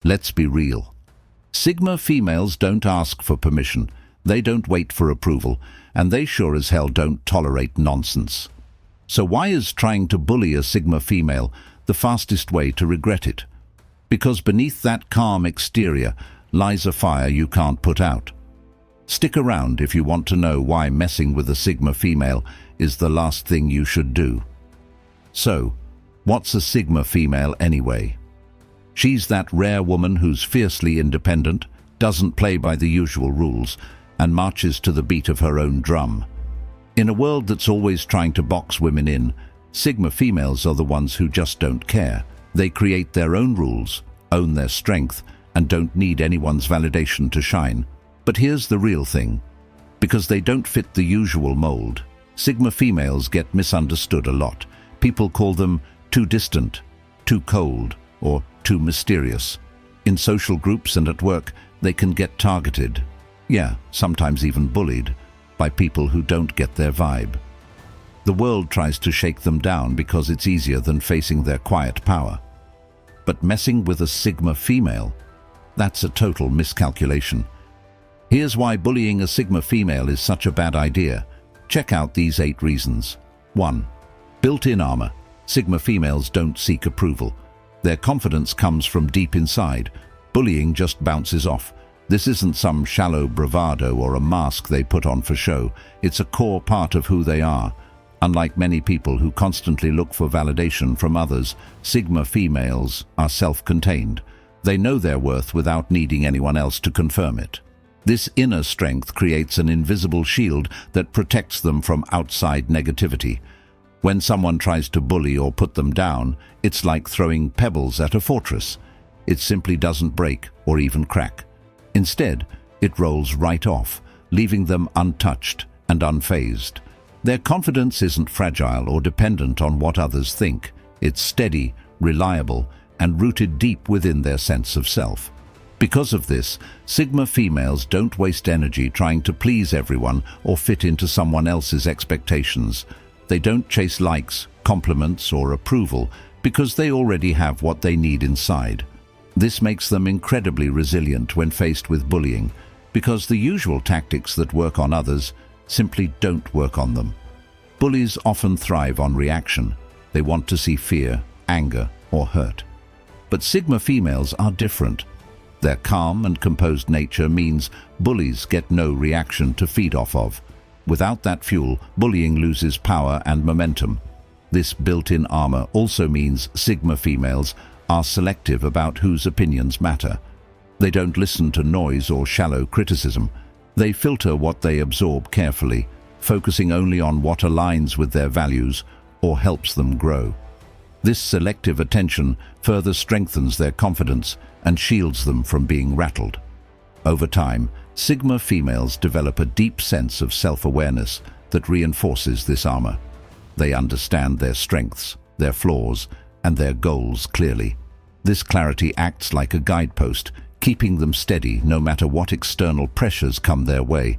Let's be real. Sigma females don't ask for permission, they don't wait for approval, and they sure as hell don't tolerate nonsense. So why is trying to bully a Sigma female the fastest way to regret it? Because beneath that calm exterior lies a fire you can't put out. Stick around if you want to know why messing with a Sigma female is the last thing you should do. So, what's a Sigma female anyway? She's that rare woman who's fiercely independent, doesn't play by the usual rules, and marches to the beat of her own drum. In a world that's always trying to box women in, Sigma females are the ones who just don't care. They create their own rules, own their strength, and don't need anyone's validation to shine. But here's the real thing. Because they don't fit the usual mold, Sigma females get misunderstood a lot. People call them too distant, too cold, or too mysterious. In social groups and at work, they can get targeted. Yeah, sometimes even bullied by people who don't get their vibe. The world tries to shake them down because it's easier than facing their quiet power. But messing with a Sigma female, that's a total miscalculation. Here's why bullying a Sigma female is such a bad idea. Check out these 8 reasons. 1. Built-in armor. Sigma females don't seek approval. Their confidence comes from deep inside. Bullying just bounces off. This isn't some shallow bravado or a mask they put on for show. It's a core part of who they are. Unlike many people who constantly look for validation from others, Sigma females are self-contained. They know their worth without needing anyone else to confirm it. This inner strength creates an invisible shield that protects them from outside negativity. When someone tries to bully or put them down, it's like throwing pebbles at a fortress. It simply doesn't break or even crack. Instead, it rolls right off, leaving them untouched and unfazed. Their confidence isn't fragile or dependent on what others think. It's steady, reliable, and rooted deep within their sense of self. Because of this, Sigma females don't waste energy trying to please everyone or fit into someone else's expectations. They don't chase likes, compliments, or approval because they already have what they need inside. This makes them incredibly resilient when faced with bullying, because the usual tactics that work on others simply don't work on them. Bullies often thrive on reaction. They want to see fear, anger, or hurt. But Sigma females are different. Their calm and composed nature means bullies get no reaction to feed off of. Without that fuel, bullying loses power and momentum. This built-in armor also means Sigma females are selective about whose opinions matter. They don't listen to noise or shallow criticism. They filter what they absorb carefully, focusing only on what aligns with their values or helps them grow. This selective attention further strengthens their confidence and shields them from being rattled. Over time, Sigma females develop a deep sense of self-awareness that reinforces this armor. They understand their strengths, their flaws, and their goals clearly. This clarity acts like a guidepost, keeping them steady no matter what external pressures come their way.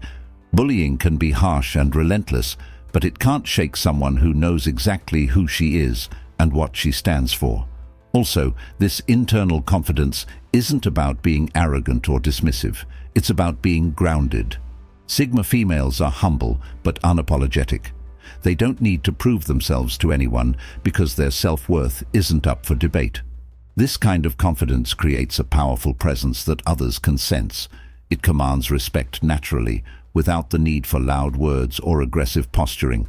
Bullying can be harsh and relentless, but it can't shake someone who knows exactly who she is and what she stands for. Also, this internal confidence isn't about being arrogant or dismissive. It's about being grounded. Sigma females are humble but unapologetic. They don't need to prove themselves to anyone because their self-worth isn't up for debate. This kind of confidence creates a powerful presence that others can sense. It commands respect naturally, without the need for loud words or aggressive posturing.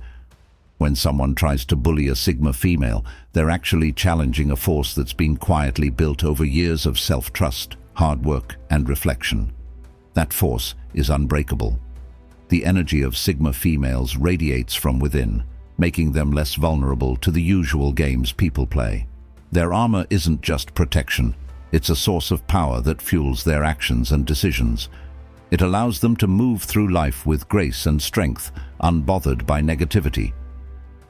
When someone tries to bully a Sigma female, they're actually challenging a force that's been quietly built over years of self-trust, hard work, and reflection. That force is unbreakable. The energy of Sigma females radiates from within, making them less vulnerable to the usual games people play. Their armor isn't just protection, it's a source of power that fuels their actions and decisions. It allows them to move through life with grace and strength, unbothered by negativity.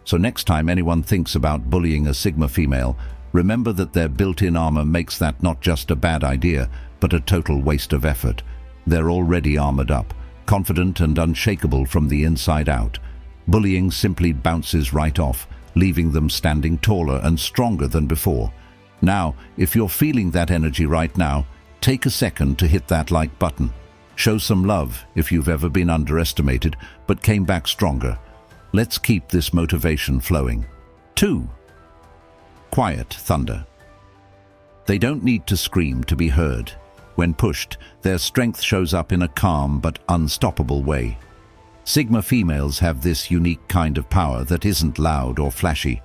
So next time anyone thinks about bullying a Sigma female, remember that their built-in armor makes that not just a bad idea, but a total waste of effort. They're already armored up, confident and unshakable from the inside out. Bullying simply bounces right off, leaving them standing taller and stronger than before. Now, if you're feeling that energy right now, take a second to hit that like button. Show some love if you've ever been underestimated but came back stronger. Let's keep this motivation flowing. 2. Quiet thunder. They don't need to scream to be heard. When pushed, their strength shows up in a calm but unstoppable way. Sigma females have this unique kind of power that isn't loud or flashy.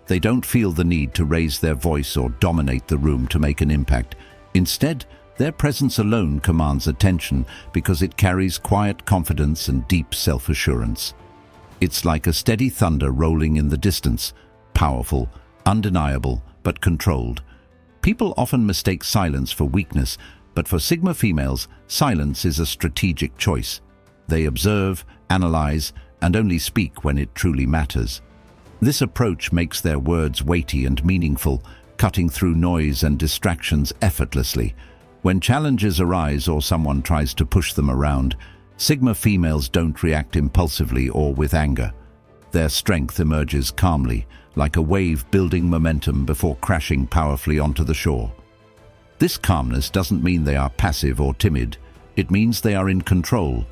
They don't feel the need to raise their voice or dominate the room to make an impact. Instead, their presence alone commands attention because it carries quiet confidence and deep self-assurance. It's like a steady thunder rolling in the distance, powerful, undeniable, but controlled. People often mistake silence for weakness, but for Sigma females, silence is a strategic choice. They observe, analyze, and only speak when it truly matters. This approach makes their words weighty and meaningful, cutting through noise and distractions effortlessly. When challenges arise or someone tries to push them around, Sigma females don't react impulsively or with anger. Their strength emerges calmly, like a wave building momentum before crashing powerfully onto the shore. This calmness doesn't mean they are passive or timid. It means they are in control.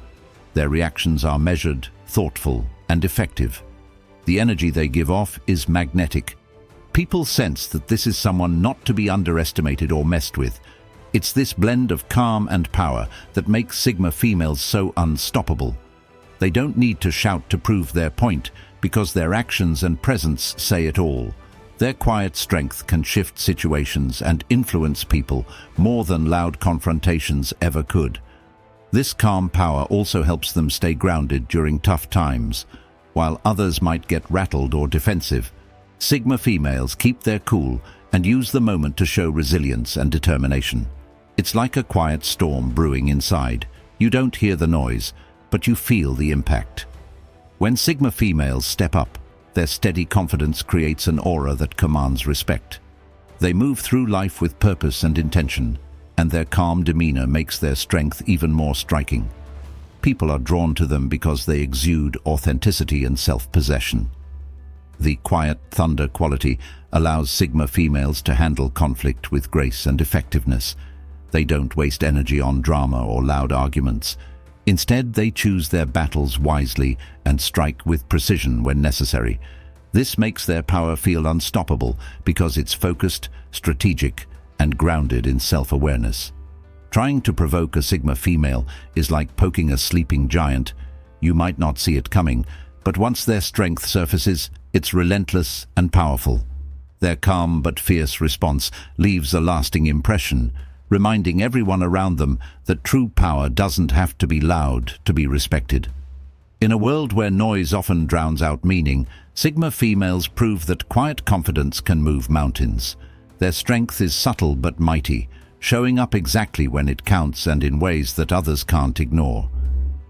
Their reactions are measured, thoughtful, and effective. The energy they give off is magnetic. People sense that this is someone not to be underestimated or messed with. It's this blend of calm and power that makes Sigma females so unstoppable. They don't need to shout to prove their point because their actions and presence say it all. Their quiet strength can shift situations and influence people more than loud confrontations ever could. This calm power also helps them stay grounded during tough times. While others might get rattled or defensive, Sigma females keep their cool and use the moment to show resilience and determination. It's like a quiet storm brewing inside. You don't hear the noise, but you feel the impact. When Sigma females step up, their steady confidence creates an aura that commands respect. They move through life with purpose and intention, and their calm demeanor makes their strength even more striking. People are drawn to them because they exude authenticity and self-possession. The quiet thunder quality allows Sigma females to handle conflict with grace and effectiveness. They don't waste energy on drama or loud arguments. Instead, they choose their battles wisely and strike with precision when necessary. This makes their power feel unstoppable because it's focused, strategic, and grounded in self-awareness. Trying to provoke a Sigma female is like poking a sleeping giant. You might not see it coming, but once their strength surfaces, it's relentless and powerful. Their calm but fierce response leaves a lasting impression, reminding everyone around them that true power doesn't have to be loud to be respected. In a world where noise often drowns out meaning, Sigma females prove that quiet confidence can move mountains. Their strength is subtle but mighty, showing up exactly when it counts and in ways that others can't ignore.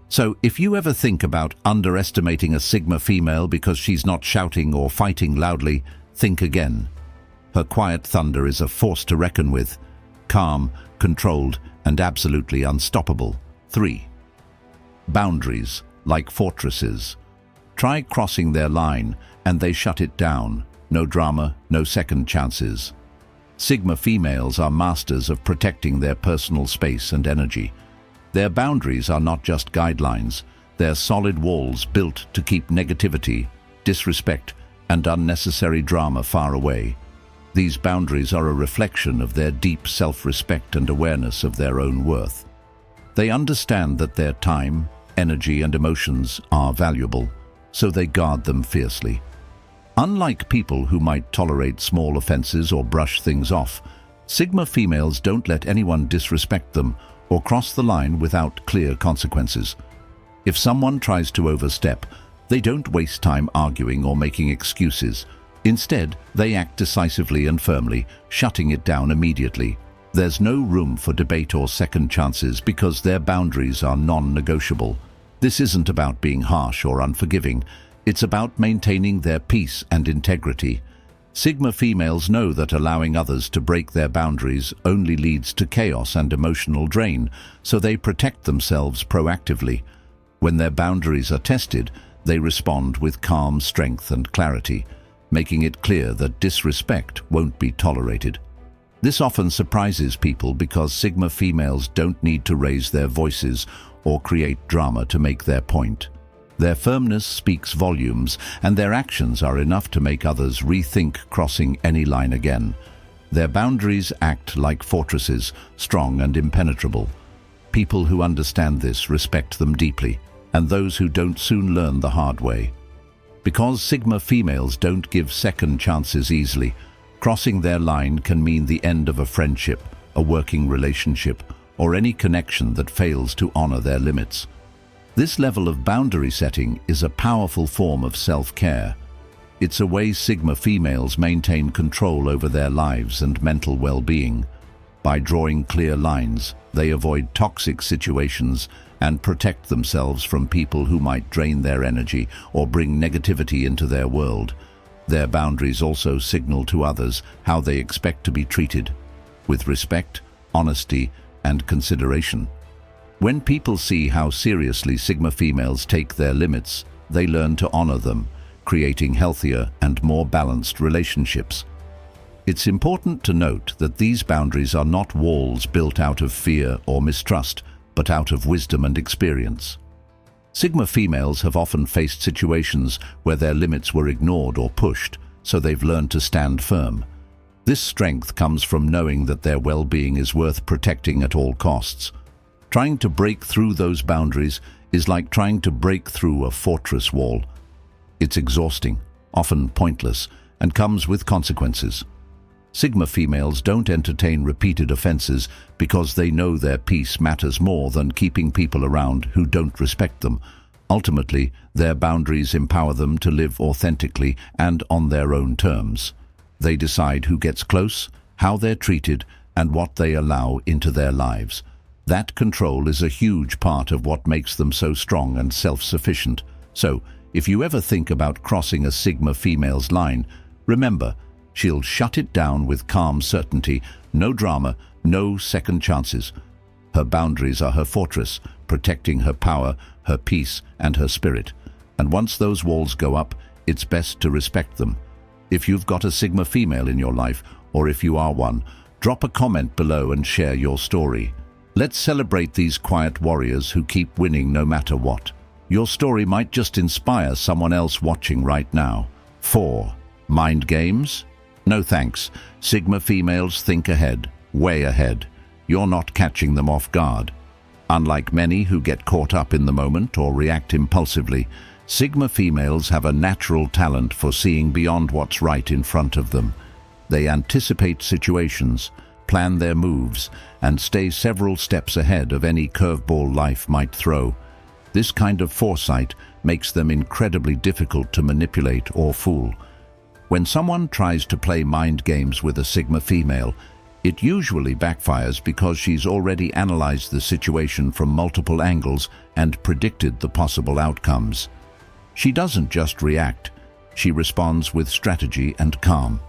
So, if you ever think about underestimating a Sigma female because she's not shouting or fighting loudly, think again. Her quiet thunder is a force to reckon with, calm, controlled, and absolutely unstoppable. 3. Boundaries, like fortresses. Try crossing their line, and they shut it down. No drama, no second chances. Sigma females are masters of protecting their personal space and energy. Their boundaries are not just guidelines, they're solid walls built to keep negativity, disrespect, and unnecessary drama far away. These boundaries are a reflection of their deep self-respect and awareness of their own worth. They understand that their time, energy, and emotions are valuable, so they guard them fiercely. Unlike people who might tolerate small offenses or brush things off, Sigma females don't let anyone disrespect them or cross the line without clear consequences. If someone tries to overstep, they don't waste time arguing or making excuses. Instead, they act decisively and firmly, shutting it down immediately. There's no room for debate or second chances because their boundaries are non-negotiable. This isn't about being harsh or unforgiving. It's about maintaining their peace and integrity. Sigma females know that allowing others to break their boundaries only leads to chaos and emotional drain, so they protect themselves proactively. When their boundaries are tested, they respond with calm strength and clarity, making it clear that disrespect won't be tolerated. This often surprises people because Sigma females don't need to raise their voices or create drama to make their point. Their firmness speaks volumes, and their actions are enough to make others rethink crossing any line again. Their boundaries act like fortresses, strong and impenetrable. People who understand this respect them deeply, and those who don't soon learn the hard way. Because Sigma females don't give second chances easily, crossing their line can mean the end of a friendship, a working relationship, or any connection that fails to honor their limits. This level of boundary setting is a powerful form of self-care. It's a way Sigma females maintain control over their lives and mental well-being. By drawing clear lines, they avoid toxic situations and protect themselves from people who might drain their energy or bring negativity into their world. Their boundaries also signal to others how they expect to be treated, with respect, honesty, and consideration. When people see how seriously Sigma females take their limits, they learn to honor them, creating healthier and more balanced relationships. It's important to note that these boundaries are not walls built out of fear or mistrust, but out of wisdom and experience. Sigma females have often faced situations where their limits were ignored or pushed, so they've learned to stand firm. This strength comes from knowing that their well-being is worth protecting at all costs. Trying to break through those boundaries is like trying to break through a fortress wall. It's exhausting, often pointless, and comes with consequences. Sigma females don't entertain repeated offenses because they know their peace matters more than keeping people around who don't respect them. Ultimately, their boundaries empower them to live authentically and on their own terms. They decide who gets close, how they're treated, and what they allow into their lives. That control is a huge part of what makes them so strong and self-sufficient. So, if you ever think about crossing a Sigma female's line, remember, she'll shut it down with calm certainty, no drama, no second chances. Her boundaries are her fortress, protecting her power, her peace, and her spirit. And once those walls go up, it's best to respect them. If you've got a Sigma female in your life, or if you are one, drop a comment below and share your story. Let's celebrate these quiet warriors who keep winning no matter what. Your story might just inspire someone else watching right now. 4. Mind games? No thanks. Sigma females think ahead, way ahead. You're not catching them off guard. Unlike many who get caught up in the moment or react impulsively, Sigma females have a natural talent for seeing beyond what's right in front of them. They anticipate situations, plan their moves, and stay several steps ahead of any curveball life might throw. This kind of foresight makes them incredibly difficult to manipulate or fool. When someone tries to play mind games with a Sigma female, it usually backfires because she's already analyzed the situation from multiple angles and predicted the possible outcomes. She doesn't just react, she responds with strategy and calm.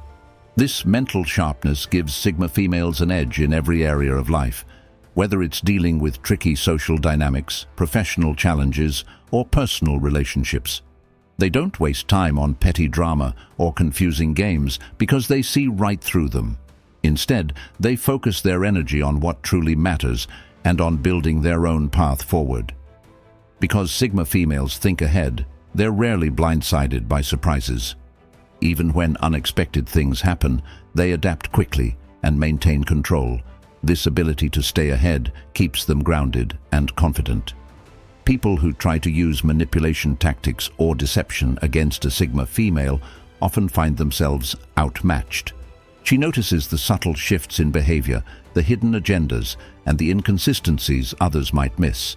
This mental sharpness gives Sigma females an edge in every area of life, whether it's dealing with tricky social dynamics, professional challenges, or personal relationships. They don't waste time on petty drama or confusing games because they see right through them. Instead, they focus their energy on what truly matters and on building their own path forward. Because Sigma females think ahead, they're rarely blindsided by surprises. Even when unexpected things happen, they adapt quickly and maintain control. This ability to stay ahead keeps them grounded and confident. People who try to use manipulation tactics or deception against a Sigma female often find themselves outmatched. She notices the subtle shifts in behavior, the hidden agendas, and the inconsistencies others might miss.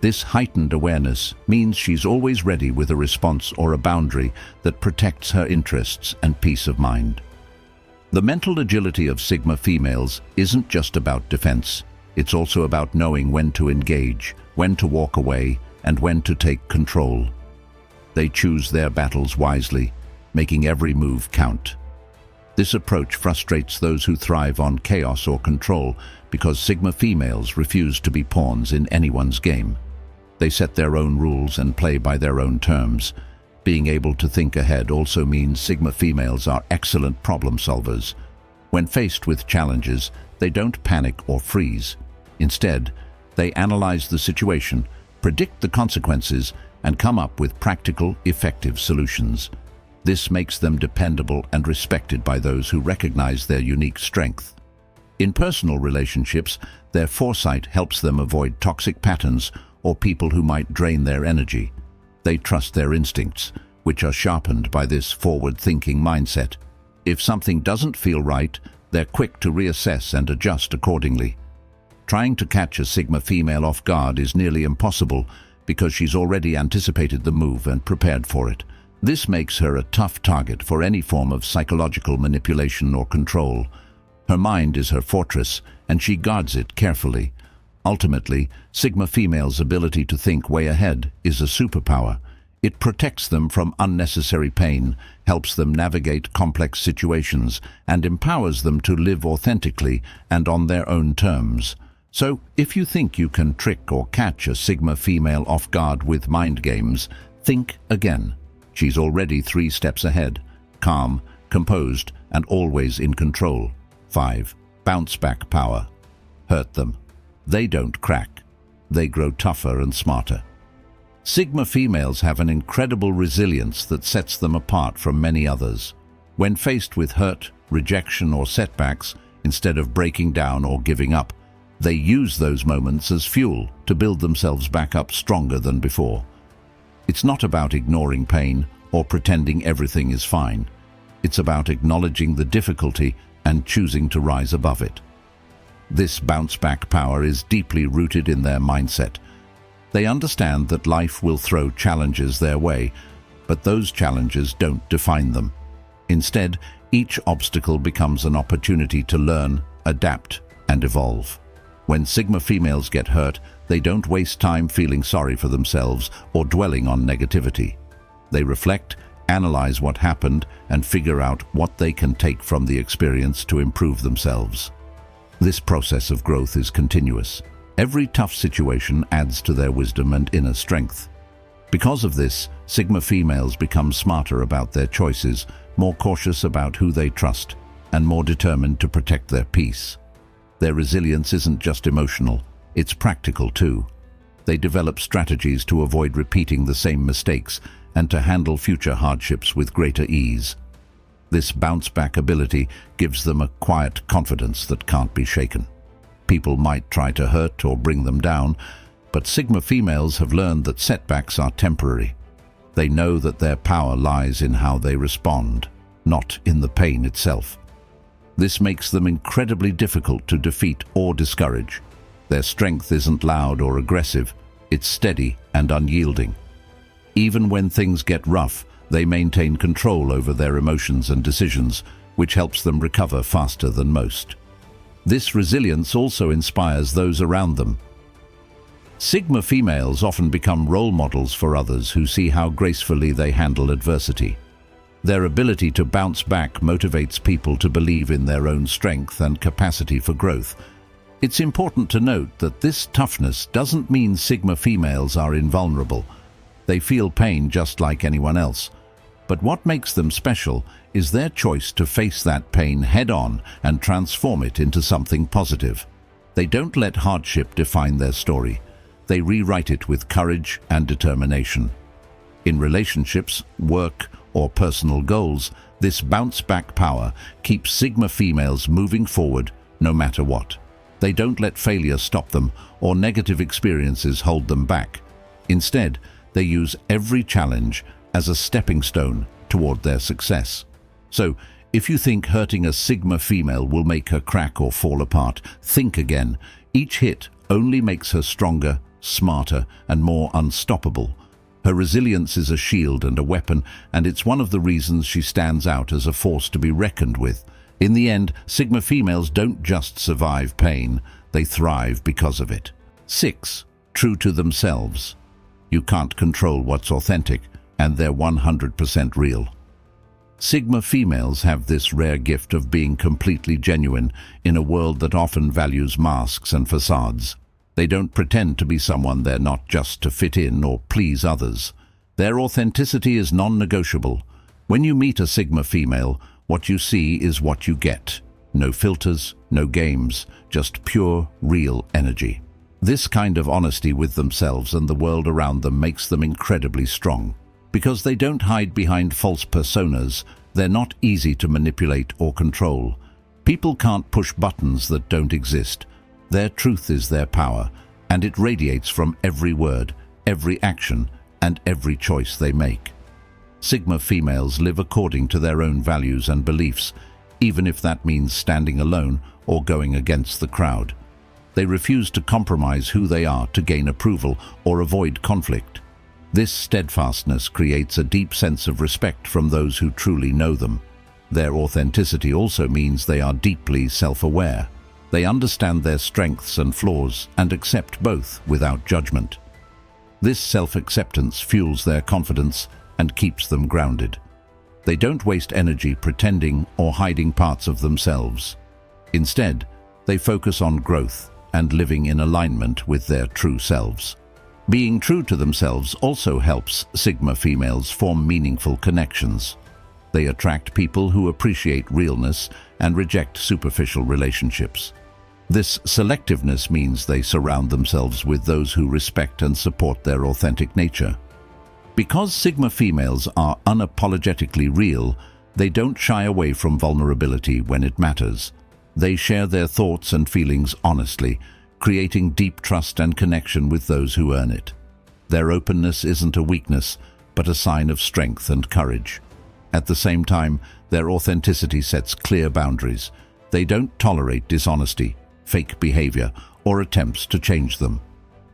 This heightened awareness means she's always ready with a response or a boundary that protects her interests and peace of mind. The mental agility of Sigma females isn't just about defense. It's also about knowing when to engage, when to walk away, and when to take control. They choose their battles wisely, making every move count. This approach frustrates those who thrive on chaos or control because Sigma females refuse to be pawns in anyone's game. They set their own rules and play by their own terms. Being able to think ahead also means Sigma females are excellent problem solvers. When faced with challenges, they don't panic or freeze. Instead, they analyze the situation, predict the consequences, and come up with practical, effective solutions. This makes them dependable and respected by those who recognize their unique strength. In personal relationships, their foresight helps them avoid toxic patterns or people who might drain their energy. They trust their instincts, which are sharpened by this forward-thinking mindset. If something doesn't feel right, they're quick to reassess and adjust accordingly. Trying to catch a Sigma female off guard is nearly impossible because she's already anticipated the move and prepared for it. This makes her a tough target for any form of psychological manipulation or control. Her mind is her fortress, and she guards it carefully. Ultimately, Sigma females' ability to think way ahead is a superpower. It protects them from unnecessary pain, helps them navigate complex situations, and empowers them to live authentically and on their own terms. So, if you think you can trick or catch a Sigma female off guard with mind games, think again. She's already 3 steps ahead, calm, composed, and always in control. 5. Bounce back power. Hurt them. They don't crack. They grow tougher and smarter. Sigma females have an incredible resilience that sets them apart from many others. When faced with hurt, rejection, or setbacks, instead of breaking down or giving up, they use those moments as fuel to build themselves back up stronger than before. It's not about ignoring pain or pretending everything is fine. It's about acknowledging the difficulty and choosing to rise above it. This bounce-back power is deeply rooted in their mindset. They understand that life will throw challenges their way, but those challenges don't define them. Instead, each obstacle becomes an opportunity to learn, adapt, and evolve. When Sigma females get hurt, they don't waste time feeling sorry for themselves or dwelling on negativity. They reflect, analyze what happened, and figure out what they can take from the experience to improve themselves. This process of growth is continuous. Every tough situation adds to their wisdom and inner strength. Because of this, Sigma females become smarter about their choices, more cautious about who they trust, and more determined to protect their peace. Their resilience isn't just emotional, it's practical too. They develop strategies to avoid repeating the same mistakes and to handle future hardships with greater ease. This bounce-back ability gives them a quiet confidence that can't be shaken. People might try to hurt or bring them down, but Sigma females have learned that setbacks are temporary. They know that their power lies in how they respond, not in the pain itself. This makes them incredibly difficult to defeat or discourage. Their strength isn't loud or aggressive, it's steady and unyielding. Even when things get rough, they maintain control over their emotions and decisions, which helps them recover faster than most. This resilience also inspires those around them. Sigma females often become role models for others who see how gracefully they handle adversity. Their ability to bounce back motivates people to believe in their own strength and capacity for growth. It's important to note that this toughness doesn't mean Sigma females are invulnerable. They feel pain just like anyone else. But what makes them special is their choice to face that pain head-on and transform it into something positive. They don't let hardship define their story. They rewrite it with courage and determination. In relationships, work, or personal goals, this bounce-back power keeps Sigma females moving forward no matter what. They don't let failure stop them or negative experiences hold them back. Instead, they use every challenge as a stepping stone toward their success. So, if you think hurting a Sigma female will make her crack or fall apart, think again. Each hit only makes her stronger, smarter, and more unstoppable. Her resilience is a shield and a weapon, and it's one of the reasons she stands out as a force to be reckoned with. In the end, Sigma females don't just survive pain, they thrive because of it. 6. True to themselves. You can't control what's authentic, and they're 100% real. Sigma females have this rare gift of being completely genuine in a world that often values masks and facades. They don't pretend to be someone they're not just to fit in or please others. Their authenticity is non-negotiable. When you meet a Sigma female, what you see is what you get. No filters, no games, just pure, real energy. This kind of honesty with themselves and the world around them makes them incredibly strong. Because they don't hide behind false personas, they're not easy to manipulate or control. People can't push buttons that don't exist. Their truth is their power, and it radiates from every word, every action, and every choice they make. Sigma females live according to their own values and beliefs, even if that means standing alone or going against the crowd. They refuse to compromise who they are to gain approval or avoid conflict. This steadfastness creates a deep sense of respect from those who truly know them. Their authenticity also means they are deeply self-aware. They understand their strengths and flaws and accept both without judgment. This self-acceptance fuels their confidence and keeps them grounded. They don't waste energy pretending or hiding parts of themselves. Instead, they focus on growth and living in alignment with their true selves. Being true to themselves also helps Sigma females form meaningful connections. They attract people who appreciate realness and reject superficial relationships. This selectiveness means they surround themselves with those who respect and support their authentic nature. Because Sigma females are unapologetically real, they don't shy away from vulnerability when it matters. They share their thoughts and feelings honestly, creating deep trust and connection with those who earn it. Their openness isn't a weakness, but a sign of strength and courage. At the same time, their authenticity sets clear boundaries. They don't tolerate dishonesty, fake behavior, or attempts to change them.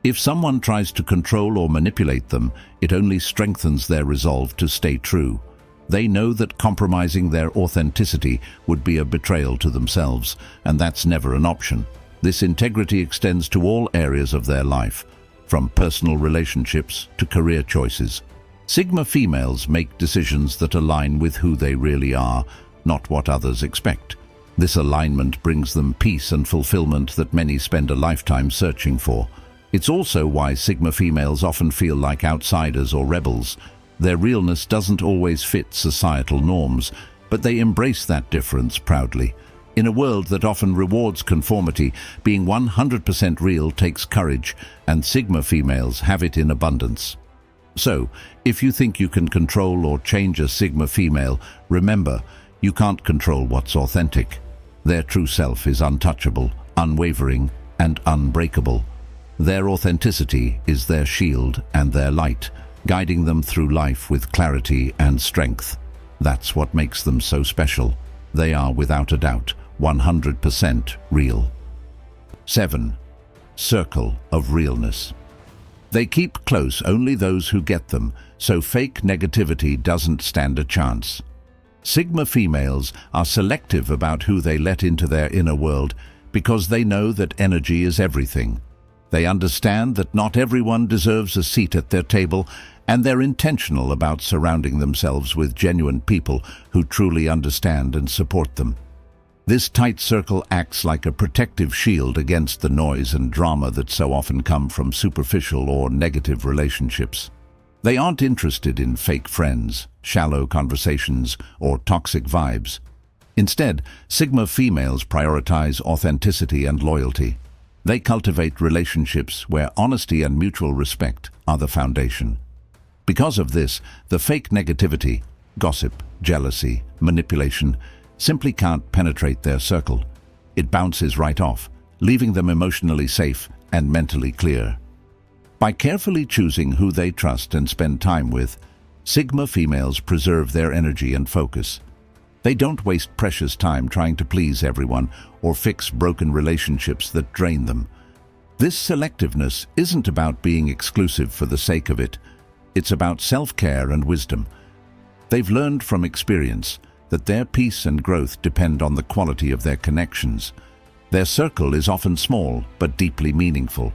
If someone tries to control or manipulate them, it only strengthens their resolve to stay true. They know that compromising their authenticity would be a betrayal to themselves, and that's never an option. This integrity extends to all areas of their life, from personal relationships to career choices. Sigma females make decisions that align with who they really are, not what others expect. This alignment brings them peace and fulfillment that many spend a lifetime searching for. It's also why Sigma females often feel like outsiders or rebels. Their realness doesn't always fit societal norms, but they embrace that difference proudly. In a world that often rewards conformity, being 100% real takes courage, and Sigma females have it in abundance. So, if you think you can control or change a Sigma female, remember, you can't control what's authentic. Their true self is untouchable, unwavering, and unbreakable. Their authenticity is their shield and their light, guiding them through life with clarity and strength. That's what makes them so special. They are, without a doubt, 100% real. 7. Circle of realness. They keep close only those who get them, so fake negativity doesn't stand a chance. Sigma females are selective about who they let into their inner world because they know that energy is everything. They understand that not everyone deserves a seat at their table, and they're intentional about surrounding themselves with genuine people who truly understand and support them. This tight circle acts like a protective shield against the noise and drama that so often come from superficial or negative relationships. They aren't interested in fake friends, shallow conversations, or toxic vibes. Instead, Sigma females prioritize authenticity and loyalty. They cultivate relationships where honesty and mutual respect are the foundation. Because of this, the fake negativity, gossip, jealousy, manipulation, simply can't penetrate their circle. It bounces right off, leaving them emotionally safe and mentally clear. By carefully choosing who they trust and spend time with, Sigma females preserve their energy and focus. They don't waste precious time trying to please everyone or fix broken relationships that drain them. This selectiveness isn't about being exclusive for the sake of it. It's about self-care and wisdom. They've learned from experience that their peace and growth depend on the quality of their connections. Their circle is often small but deeply meaningful.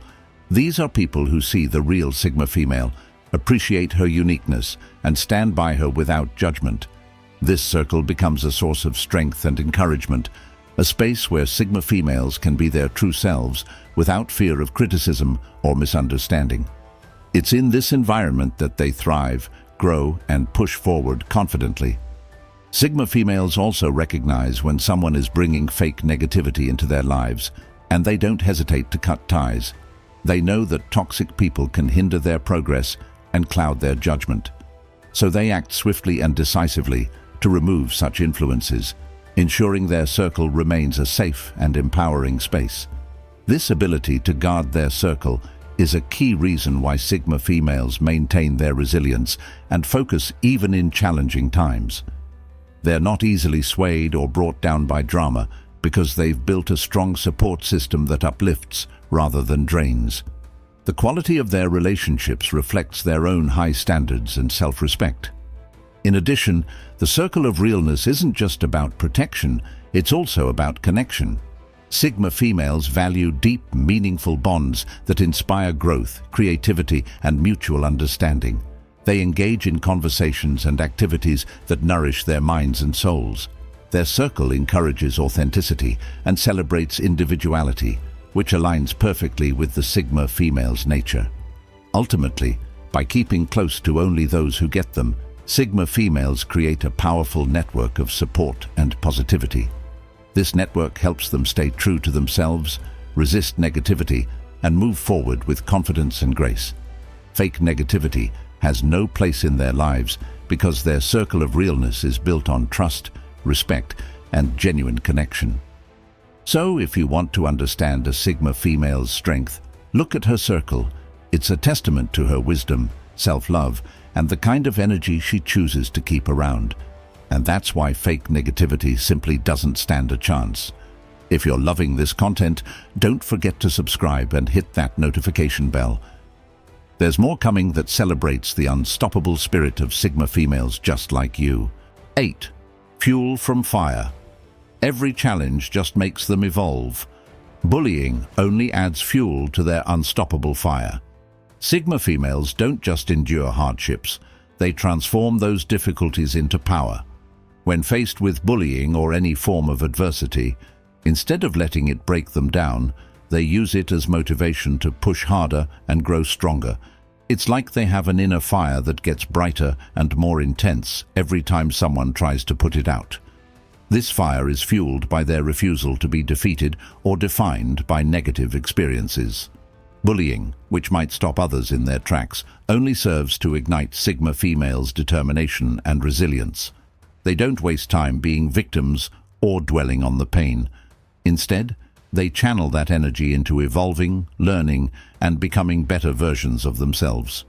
These are people who see the real Sigma female, appreciate her uniqueness, and stand by her without judgment. This circle becomes a source of strength and encouragement, a space where Sigma females can be their true selves without fear of criticism or misunderstanding. It's in this environment that they thrive, grow, and push forward confidently. Sigma females also recognize when someone is bringing fake negativity into their lives, and they don't hesitate to cut ties. They know that toxic people can hinder their progress and cloud their judgment. So they act swiftly and decisively to remove such influences, ensuring their circle remains a safe and empowering space. This ability to guard their circle is a key reason why Sigma females maintain their resilience and focus even in challenging times. They're not easily swayed or brought down by drama because they've built a strong support system that uplifts rather than drains. The quality of their relationships reflects their own high standards and self-respect. In addition, the circle of realness isn't just about protection, it's also about connection. Sigma females value deep, meaningful bonds that inspire growth, creativity, and mutual understanding. They engage in conversations and activities that nourish their minds and souls. Their circle encourages authenticity and celebrates individuality, which aligns perfectly with the Sigma female's nature. Ultimately, by keeping close to only those who get them, Sigma females create a powerful network of support and positivity. This network helps them stay true to themselves, resist negativity, and move forward with confidence and grace. Fake negativity has no place in their lives because their circle of realness is built on trust, respect, and genuine connection. So, if you want to understand a Sigma female's strength, look at her circle. It's a testament to her wisdom, self-love, and the kind of energy she chooses to keep around. And that's why fake negativity simply doesn't stand a chance. If you're loving this content, don't forget to subscribe and hit that notification bell. There's more coming that celebrates the unstoppable spirit of Sigma females just like you. 8. Fuel from fire. Every challenge just makes them evolve. Bullying only adds fuel to their unstoppable fire. Sigma females don't just endure hardships, they transform those difficulties into power. When faced with bullying or any form of adversity, instead of letting it break them down, they use it as motivation to push harder and grow stronger. It's like they have an inner fire that gets brighter and more intense every time someone tries to put it out. This fire is fueled by their refusal to be defeated or defined by negative experiences. Bullying, which might stop others in their tracks, only serves to ignite Sigma females' determination and resilience. They don't waste time being victims or dwelling on the pain. Instead, they channel that energy into evolving, learning, and becoming better versions of themselves.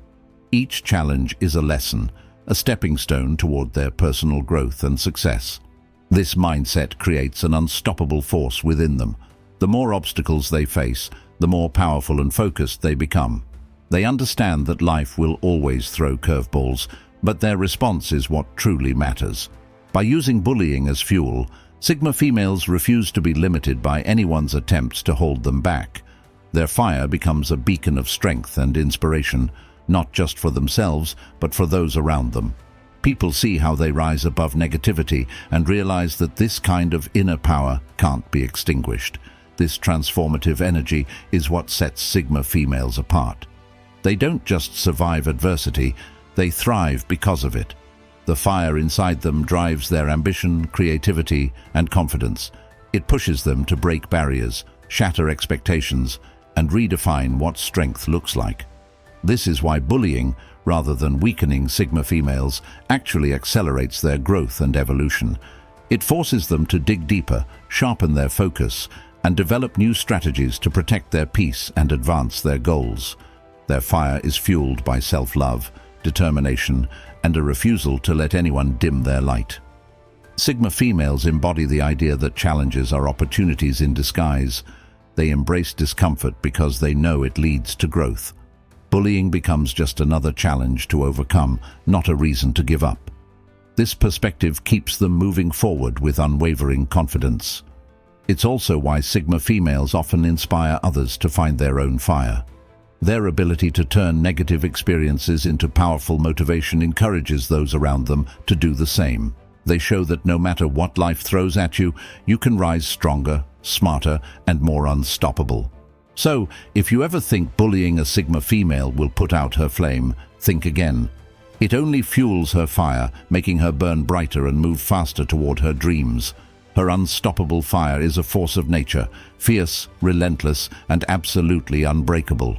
Each challenge is a lesson, a stepping stone toward their personal growth and success. This mindset creates an unstoppable force within them. The more obstacles they face, the more powerful and focused they become. They understand that life will always throw curveballs, but their response is what truly matters. By using bullying as fuel, Sigma females refuse to be limited by anyone's attempts to hold them back. Their fire becomes a beacon of strength and inspiration, not just for themselves, but for those around them. People see how they rise above negativity and realize that this kind of inner power can't be extinguished. This transformative energy is what sets Sigma females apart. They don't just survive adversity, they thrive because of it. The fire inside them drives their ambition, creativity, and confidence. It pushes them to break barriers, shatter expectations, and redefine what strength looks like. This is why bullying, rather than weakening Sigma females, actually accelerates their growth and evolution. It forces them to dig deeper, sharpen their focus, and develop new strategies to protect their peace and advance their goals. Their fire is fueled by self-love, determination, and a refusal to let anyone dim their light. Sigma females embody the idea that challenges are opportunities in disguise. They embrace discomfort because they know it leads to growth. Bullying becomes just another challenge to overcome, not a reason to give up. This perspective keeps them moving forward with unwavering confidence. It's also why Sigma females often inspire others to find their own fire. Their ability to turn negative experiences into powerful motivation encourages those around them to do the same. They show that no matter what life throws at you, you can rise stronger, smarter, and more unstoppable. So, if you ever think bullying a Sigma female will put out her flame, think again. It only fuels her fire, making her burn brighter and move faster toward her dreams. Her unstoppable fire is a force of nature, fierce, relentless, and absolutely unbreakable.